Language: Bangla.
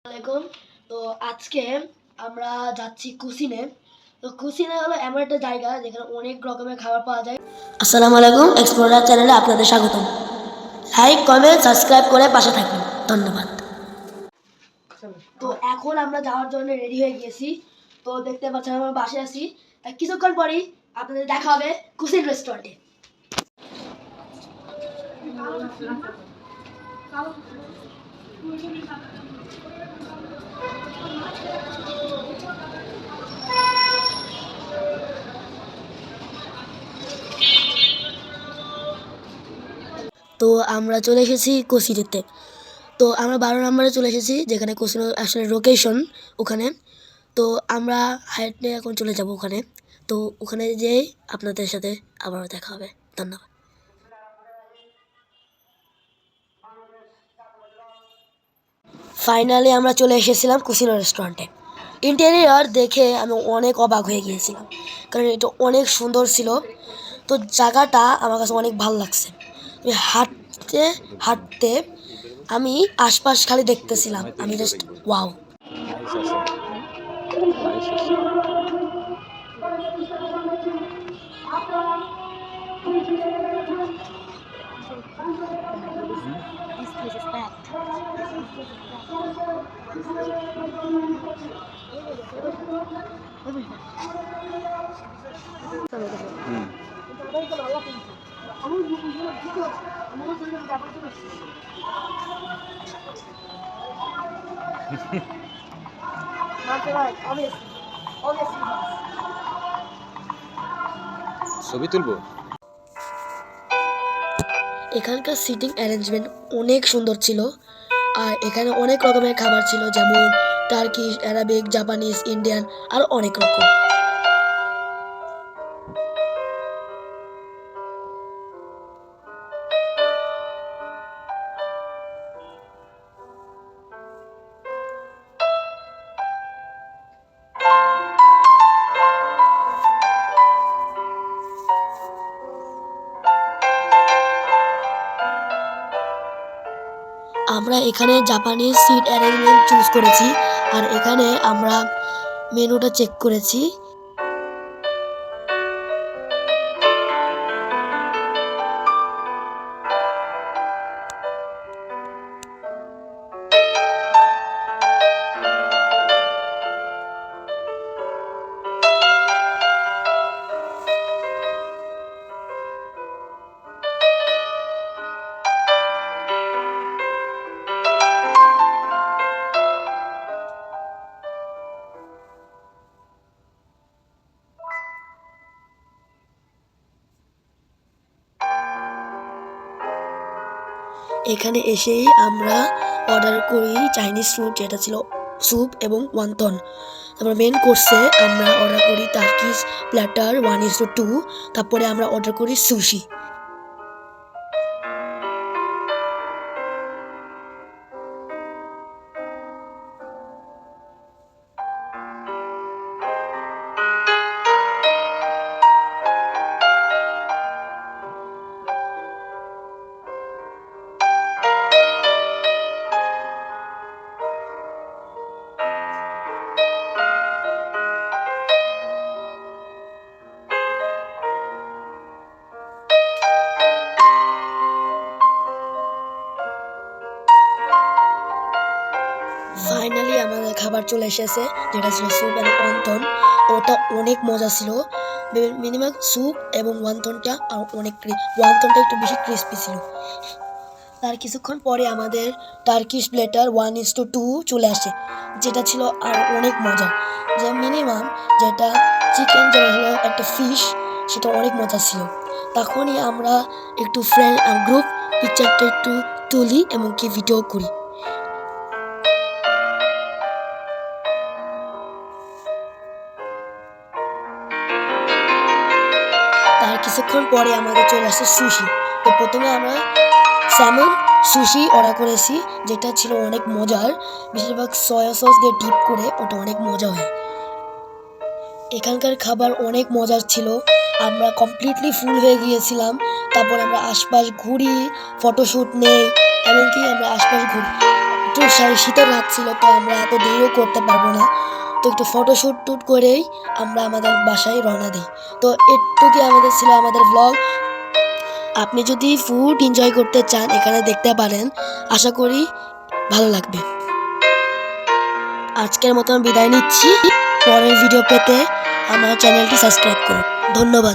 আলাইকুম। তো আজকে আমরা যাচ্ছি কুসিনে। তো কুসিনে হলো এমন একটা জায়গা যেখানে অনেক রকমের খাবার পাওয়া যায়। আসসালামু আলাইকুম, এক্সপ্লোরার চ্যানেলে আপনাদের স্বাগতম। লাইক, কমেন্ট, সাবস্ক্রাইব করে পাশে থাকবেন। ধন্যবাদ। তো এখন আমরা যাওয়ার জন্য রেডি হয়ে গিয়েছি। তো দেখতে পাচ্ছেন আমরা বাসে আছি। কিছুক্ষণ পরেই আপনাদের দেখা হবে কুসিন রেস্টুরেন্টে। তো আমরা চলে এসেছি কুসিতে। তো আমরা 12 নম্বরে চলে এসেছি, যেখানে কুসিনো আসলে লোকেশন ওখানে। তো আমরা হাইটে এখন চলে যাব ওখানে। তো ওখানে যেয়ে আপনাদের সাথে আবারও দেখা হবে। ধন্যবাদ। ফাইনালি আমরা চলে এসেছিলাম কুসিনো রেস্টুরেন্টে। ইন্টেরিয়র দেখে আমি অনেক অবাক হয়ে গিয়েছিলাম, কারণ এটা অনেক সুন্দর ছিল। তো জায়গাটা আমার কাছে অনেক ভালো লাগছে। আমি হাঁটতে হাঁটতে আমি আশপাশ খালি দেখতেছিলাম, আমি জাস্ট ওয়াও। ছবি তুলবো। এখানকার সিটিং অ্যারেঞ্জমেন্ট অনেক সুন্দর ছিল। আর এখানে অনেক রকমের খাবার ছিল, যেমন টার্কিশ, অ্যারাবিক, জাপানিজ, ইন্ডিয়ান, আর অনেক রকম। আমরা এখানে জাপানিজ সিট অ্যারেঞ্জমেন্ট চুজ করেছি। আর এখানে আমরা মেনুটা চেক করেছি। এখানে এসেই আমরা অর্ডার করি চাইনিজ ফুড, যেটা ছিল স্যুপ এবং ওয়ান্তন। তারপর মেন কোর্সে আমরা অর্ডার করি টার্কিশ প্ল্যাটার 1:2। তারপরে আমরা অর্ডার করি সুশি। ফাইনালি আমাদের খাবার চলে এসেছে, যেটা ছিল স্যুপ এবং ওয়ান্তন। ওটা অনেক মজা ছিল। মিনিমাম স্যুপ এবং ওয়ান্তনটা আর অনেক ওয়ান্তনটা একটু বেশি ক্রিস্পি ছিল। তার কিছুক্ষণ পরে আমাদের টার্কিশ প্লেটার 1:2 চলে আসে, যেটা ছিল আর অনেক মজা। যে মিনিমাম যেটা চিকেন, যেটা হলো একটা ফিশ, সেটা অনেক মজা ছিল। তখনই আমরা একটু ফ্রেন্ড আর গ্রুপ পিকচারটা একটু তুলি এবং কি ভিডিও করি। তার কিছুক্ষণ পরে আমাদের চলে আসে সুশি। তো প্রথমে আমরা স্যামন সুশি অর্ডার করেছি, যেটা ছিল অনেক মজার। বেশিরভাগ সয়া সস দিয়ে ডিপ করে, ওটা অনেক মজা হয়। এখানকার খাবার অনেক মজার ছিল। আমরা কমপ্লিটলি ফুল হয়ে গিয়েছিলাম। তারপর আমরা আশপাশ ঘুরি, ফটোশ্যুট নেই, এমনকি আমরা আশপাশ একটু শীতের রাত ছিল, তো আমরা এত দেরিও করতে পারবো না, তো একটু ফটোশ্যুট টুট করেই আমরা আমাদের বাসায় রওনা দিই। তো এটুকুই আমাদের ছিল আমাদের ব্লগ। আপনি যদি ফুড এনজয় করতে চান এখানে দেখতে পারেন, আশা করি ভালো লাগবে। আজকের মতো আমি বিদায় নিচ্ছি। পরের ভিডিও পেতে আমার চ্যানেলটি সাবস্ক্রাইব করুন। ধন্যবাদ।